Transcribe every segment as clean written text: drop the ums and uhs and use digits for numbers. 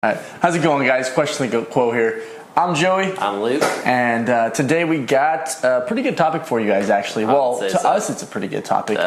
All right. How's it going, guys? Question the quote here. I'm Joey. I'm Luke. And today we got a pretty good topic for you guys, actually. Well, to us, it's a pretty good topic.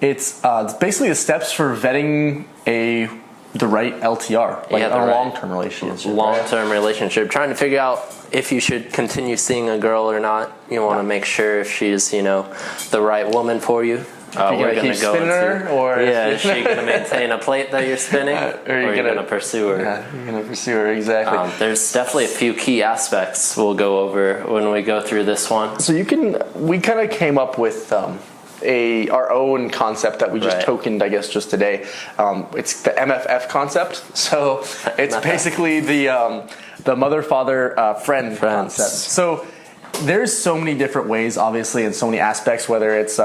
It's basically the steps for vetting the right LTR, like a long-term relationship. Long-term relationship. Trying to figure out if you should continue seeing a girl or not. You want to make sure if she's, the right woman for you. We're going to go into her, or is she going to maintain a plate that you're spinning, or are you going to pursue her? Yeah, you're going to pursue her, exactly. There's definitely a few key aspects we'll go over when we go through this one. So we kind of came up with our own concept that we just tokened, I guess, just today. It's the MFF concept. So it's basically the mother, father, friend concept. So there's so many different ways, obviously, and so many aspects, whether it's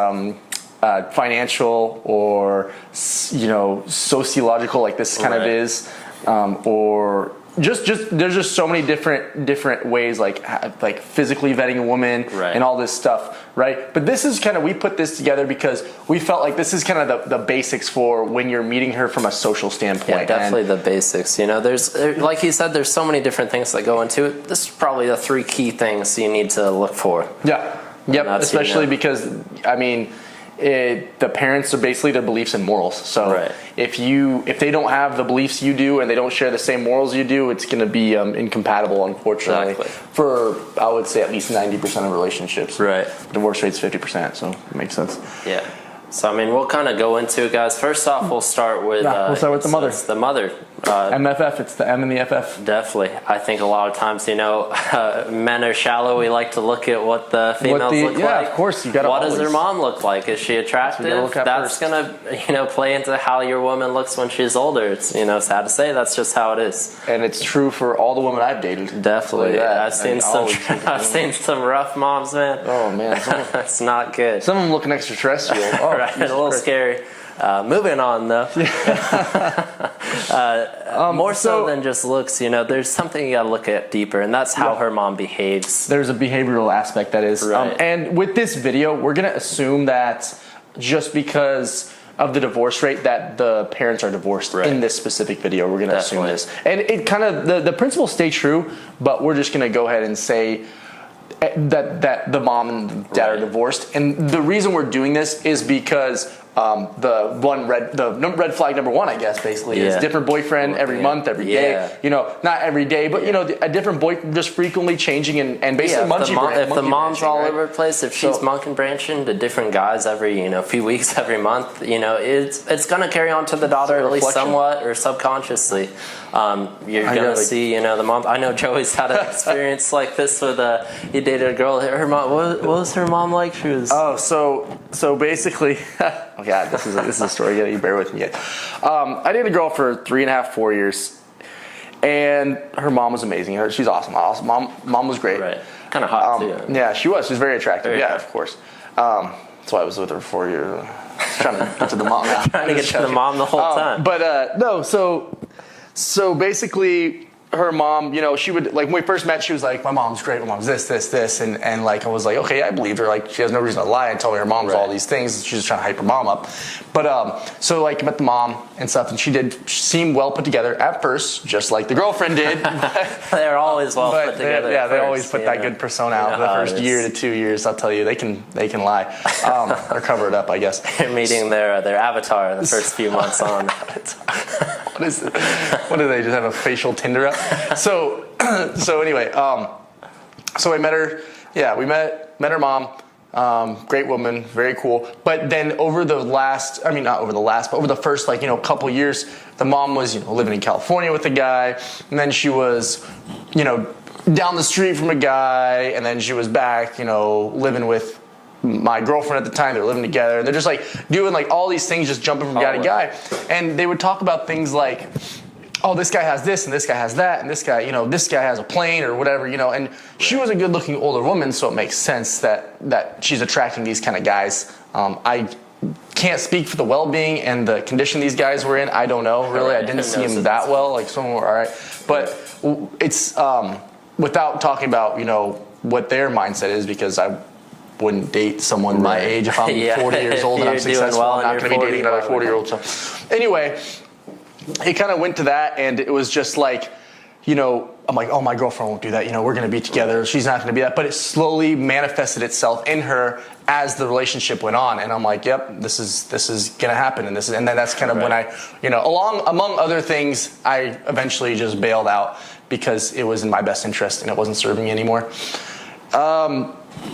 financial or sociological, like this kind of is, or just there's just so many different ways, like physically vetting a woman and all this stuff, right? But this is we put this together because we felt like this is kind of the basics for when you're meeting her from a social standpoint. Yeah, definitely the basics. There's, like you said, there's so many different things that go into it. This is probably the 3 key things you need to look for. Yeah. Yep. Especially because the parents are basically their beliefs and morals. So if they don't have the beliefs you do and they don't share the same morals you do, it's going to be incompatible, unfortunately. For, I would say, at least 90% of relationships. Right. Divorce rate's 50%, so it makes sense. Yeah. So we'll kind of go into it, guys. First off, we'll start with the mother. It's the mother. MFF. It's the M and the FF. Definitely. I think a lot of times, men are shallow. We like to look at what the females look like. Yeah, of course. You got to. What does her mom look like? Is she attractive? That's gonna, play into how your woman looks when she's older. It's, sad to say, that's just how it is. And it's true for all the women I've dated. Definitely. I've seen some rough moms, man. Oh man, that's not good. Some of them looking extraterrestrial. Oh, right, a little scary. Moving on, though. More so than just looks, there's something you got to look at deeper, and that's how her mom behaves. There's a behavioral aspect that is. And with this video, we're going to assume that just because of the divorce rate that the parents are divorced in this specific video. We're going to assume this. And it kind of, the principles stay true, but we're just going to go ahead and say that the mom and dad are divorced. And the reason we're doing this is because the red flag number 1, I guess, basically is different boyfriend every month, every day. Not every day, but a different boyfriend just frequently changing and basically if the mom's all over the place, if she's monkey branching to different guys every few weeks, every month, it's gonna carry on to the daughter at least somewhat or subconsciously. You're gonna see the mom. I know Joey's had an experience like this with he dated a girl. Her mom. What was her mom like? She was. Oh, so basically. Oh God, this is a story. You bear with me. I dated a girl for 3.5, 4 years, and her mom was amazing. She's awesome. Mom was great. Right. Kind of hot too. Yeah, she was. She was very attractive. Of course. That's why I was with her for 4 years. Trying to get to the mom. Trying to get to the mom the whole time. But no. So basically, her mom, she would, when we first met, she was like, my mom's great, my mom's this, and I was like, okay, I believed her, she has no reason to lie and tell me her mom's all these things, she's just trying to hype her mom up. But, so met the mom and stuff, and she seem well put together at first, just like the girlfriend did. They're always well put together. Yeah, they always put that good persona out the first year to 2 years, I'll tell you, they can lie, or cover it up, I guess. They're meeting their avatar in the first few months on. What is it? What do they just have a facial Tinder up? So anyway, so I met her. Yeah, we met her mom. Great woman, very cool. But then over the first couple years, the mom was living in California with a guy, and then she was down the street from a guy, and then she was back living with my girlfriend at the time. They're living together, and they're just doing all these things, just jumping from guy to guy. And they would talk about things like, oh, this guy has this, and this guy has that, and this guy has a plane or whatever, and she was a good-looking older woman, so it makes sense that she's attracting these kind of guys. I can't speak for the well-being and the condition these guys were in. I don't know, really. I didn't see them that well. Some were all right. But it's, without talking about, what their mindset is, because I wouldn't date someone my age if I'm 40 years old and I'm successful. I'm not going to be dating another 40-year-old. So anyway, it kind of went to that, and it was just like, you know, I'm like, oh, my girlfriend won't do that. You know, we're going to be together. She's not going to be that. But it slowly manifested itself in her as the relationship went on. And I'm like, yep, this is going to happen. And then that's kind of when I, you know, among other things, I eventually just bailed out because it was in my best interest and it wasn't serving me anymore.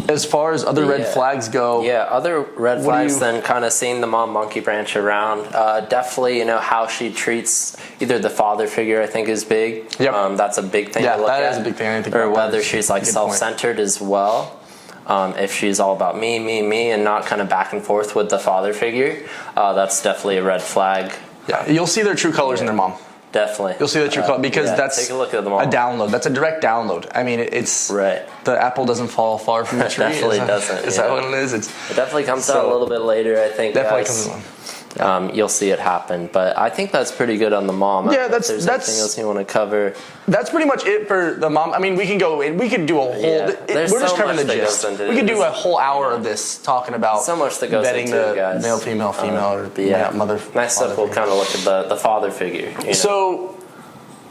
As far as other red flags go. Yeah, other red flags then kind of seeing the mom monkey branch around. Definitely, you know, how she treats either the father figure, I think, is big. Yep. That's a big thing to look at. Yeah, that is a big thing. I think or whether she's like self-centered as well. If she's all about me, and not kind of back and forth with the father figure, that's definitely a red flag. Yeah, you'll see their true colors in their mom. Definitely. You'll see the true color because that's take a look at them all. A download. That's a direct download. I mean, it's the apple doesn't fall far from the tree. It definitely doesn't. Is that what it is? It definitely comes out a little bit later, I think. Definitely comes along. You'll see it happen, but I think that's pretty good on the mom. Yeah, that's anything else you want to cover. That's pretty much it for the mom. I mean, we could do a whole. We're just covering the gist. We could do a whole hour of this talking about so much that goes vetting into the it, guys. male, female, or mother. Next up, we'll kind of look at the father figure. You know? So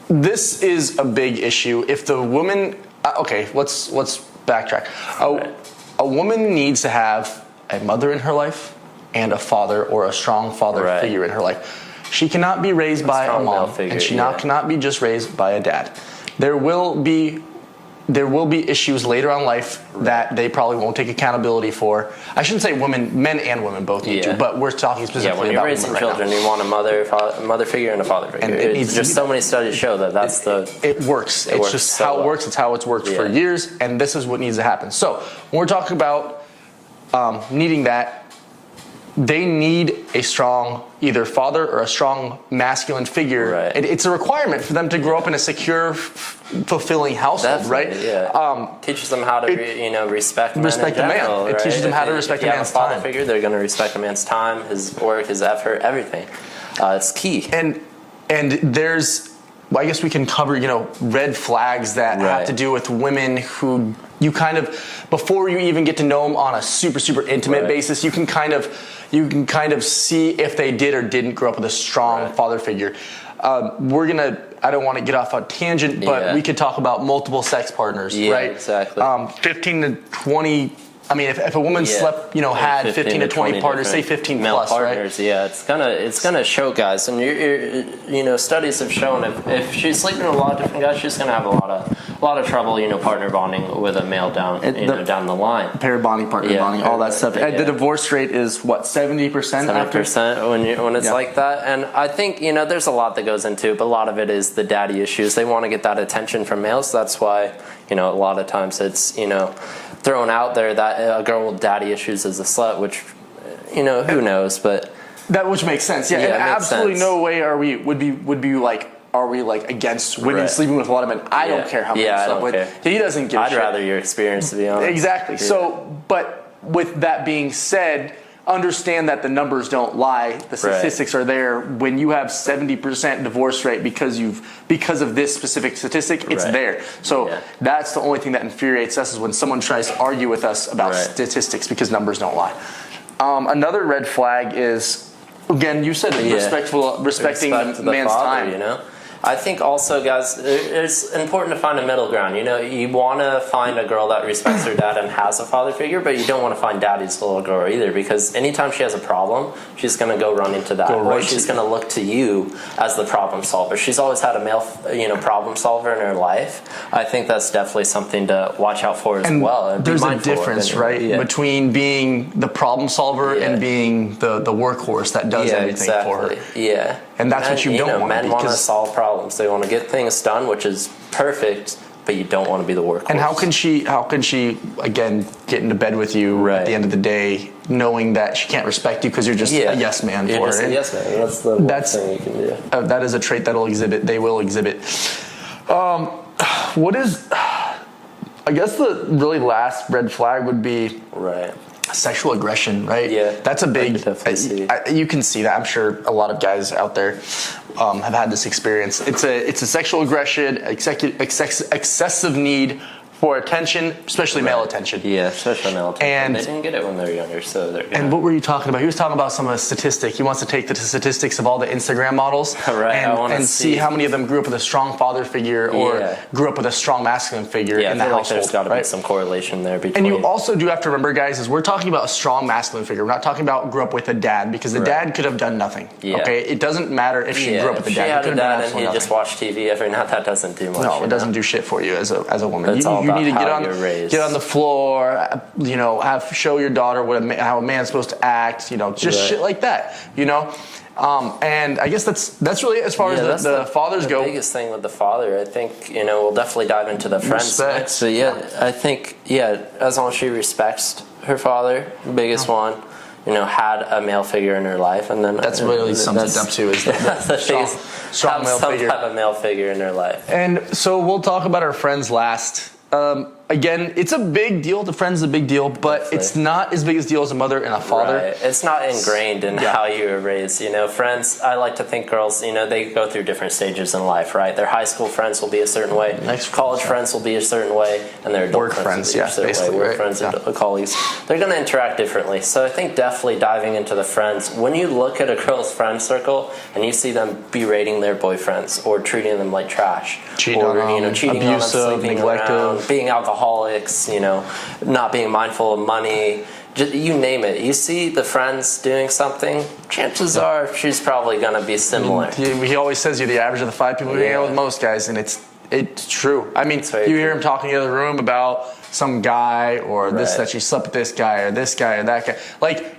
this is a big issue. If the woman, let's backtrack. A woman needs to have a mother in her life and a father or a strong father figure in her life. She cannot be raised by a mom, and she cannot be just raised by a dad. There will be issues later on in life that they probably won't take accountability for. I shouldn't say men and women both need to, but we're talking specifically about women right now. When you're raising children, you want a mother figure and a father figure. And it's just so many studies show that it works. It's just how it works. It's how it's worked for years, and this is what needs to happen. So when we're talking about needing that, they need a strong either father or a strong masculine figure. Right. It's a requirement for them to grow up in a secure, fulfilling household, right? Yeah. Teaches them how to respect men in general, It teaches them how to respect a man's time. If you have a father figure, they're going to respect a man's time, his work, his effort, everything. It's key. And there's, I guess we can cover, red flags that have to do with women who you kind of, before you even get to know them on a super, super intimate basis, you can kind of see if they did or didn't grow up with a strong father figure. I don't want to get off a tangent, but we could talk about multiple sex partners, right? Exactly. 15 to 20. I mean, if a woman slept, had 15 to 20 partners, say 15 male plus, partners, right? Yeah, it's gonna show, guys, and studies have shown if she's sleeping with a lot of different guys, she's gonna have a lot of trouble, partner bonding with a male down the line. Pair bonding, partner bonding, all that stuff. The divorce rate is what, 70%? 70% when it's like that, and I think there's a lot that goes into it, but a lot of it is the daddy issues. They want to get that attention from males. That's why a lot of times it's thrown out there that a girl with daddy issues is a slut, which who knows, but that which makes sense. Yeah, and absolutely no way would be like, are we like against women sleeping with a lot of men? I don't care how many slept with. He doesn't give a shit. I'd rather your experience, to be honest. Exactly. Yeah. So, but with that being said, understand that the numbers don't lie. The statistics are there. When you have 70% divorce rate because of this specific statistic, it's there. So that's the only thing that infuriates us is when someone tries to argue with us about statistics because numbers don't lie. Another red flag is, again, you said respecting the man's father, time. I think also, guys, it's important to find a middle ground. You want to find a girl that respects her dad and has a father figure, but you don't want to find daddy's little girl either, because anytime she has a problem, she's going to go run into that, or she's going to look to you as the problem solver. She's always had a male, problem solver in her life. I think that's definitely something to watch out for as well. And there's a difference, between being the problem solver and being the workhorse that does everything for her. Yeah. And that's what you don't want to be. Men want to solve problems. They want to get things done, which is perfect, but you don't want to be the workhorse. And how can she again get into bed with you at the end of the day, knowing that she can't respect you because you're just a yes man for her? Yes man. That's the worst thing you can do. That is a trait they will exhibit. What is? I guess the really last red flag would be sexual aggression, right? Yeah, that's a big. You can see that. I'm sure a lot of guys out there have had this experience. It's a sexual aggression, excessive need for attention, especially male attention. Yeah, especially male attention. And they didn't get it when they were younger, so they're. And what were you talking about? He was talking about some of the statistic. He wants to take the statistics of all the Instagram models Right, and see how many of them grew up with a strong father figure or grew up with a strong masculine figure in the household. Like there's got to be some correlation there between. And you also do have to remember, guys, is we're talking about a strong masculine figure. We're not talking about grew up with a dad, because the dad could have done nothing. Yeah. Okay, it doesn't matter if she grew up with a dad. She had a dad and he just watched TV every night. That doesn't do much. No, it doesn't do shit for you as a woman. It's all you about need to how you're raised. Get on the floor, show your daughter how a man's supposed to act, just shit like that, and I guess that's really as far as the fathers go. The biggest thing with the father, I think, we'll definitely dive into the friends next. But I think, as long as she respects her father, biggest one, had a male figure in her life, and then that's really sums it up to is the strong male figure. Have a male figure in her life. And so we'll talk about our friends last. Again, it's a big deal. The friend's a big deal, but it's not as big a deal as a mother and a father. Right. It's not ingrained in how you were raised. Friends, I like to think girls, they go through different stages in life, right? Their high school friends will be a certain way. College friends will be a certain way, and their adult friends will be a certain way. Work friends and colleagues, they're going to interact differently. So I think definitely diving into the friends, when you look at a girl's friend circle and you see them berating their boyfriends or treating them like trash, cheating on them, abusive, neglective, being alcoholics, not being mindful of money, you name it. You see the friends doing something, chances are she's probably going to be similar. He always says you're the average of the 5 people you hang out with most guys, and it's true. I mean, you hear him talking in the other room about some guy or this, that she slept with this guy or this guy or that guy. Like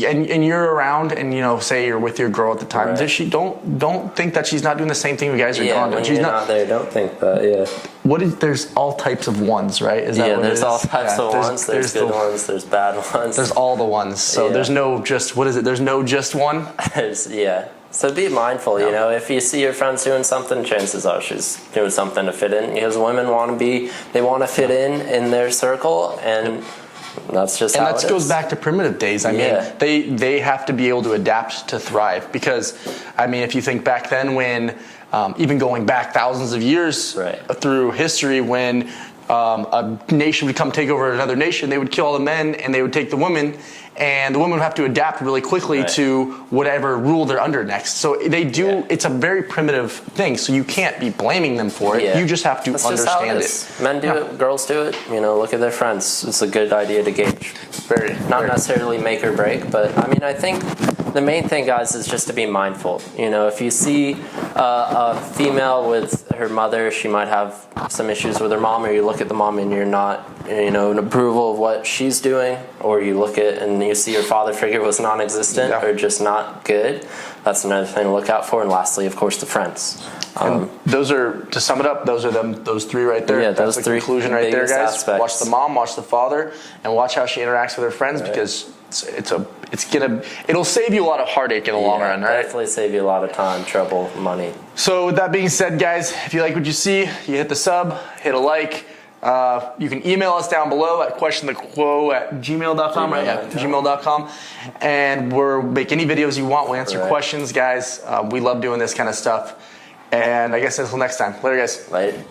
and you're around and say you're with your girl at the time. Does she don't think that she's not doing the same thing you guys are doing? When she's not there, don't think that. There's all types of ones, right? Is that what there's it is? all types of ones. There's good ones. There's bad ones. There's all the ones. So there's no just There's no just one. So be mindful. If you see your friends doing something, chances are she's doing something to fit in. Because women want to fit in their circle and. That's just how it is. And that goes back to primitive days. I mean, they have to be able to adapt to thrive. Because, if you think back then when, even going back thousands of years through history, when a nation would come take over another nation, they would kill all the men and they would take the women. And the women would have to adapt really quickly to whatever rule they're under next. So they do. It's a very primitive thing. So you can't be blaming them for it. You just have to understand it. Men do it. Girls do it. Look at their friends. It's a good idea to gauge. Not necessarily make or break, but I think the main thing, guys, is just to be mindful. If you see a female with her mother, she might have some issues with her mom, or you look at the mom and you're not, in approval of what she's doing, or you look at and you see your father figure was non-existent or just not good. That's another thing to look out for. And lastly, of course, the friends. And those are, to sum it up, those three right there. Yeah, that's the conclusion right there, guys. Aspects. Watch the mom, watch the father, and watch how she interacts with her friends because it'll save you a lot of heartache in the long run, right? Definitely save you a lot of time, trouble, money. So with that being said, guys, if you like what you see, you hit the sub, hit a like. You can email us down below at questionthequo@gmail.com, right? Yeah, gmail.com. And we'll make any videos you want. We'll answer questions, guys. We love doing this kind of stuff. And I guess until next time. Later, guys. Later.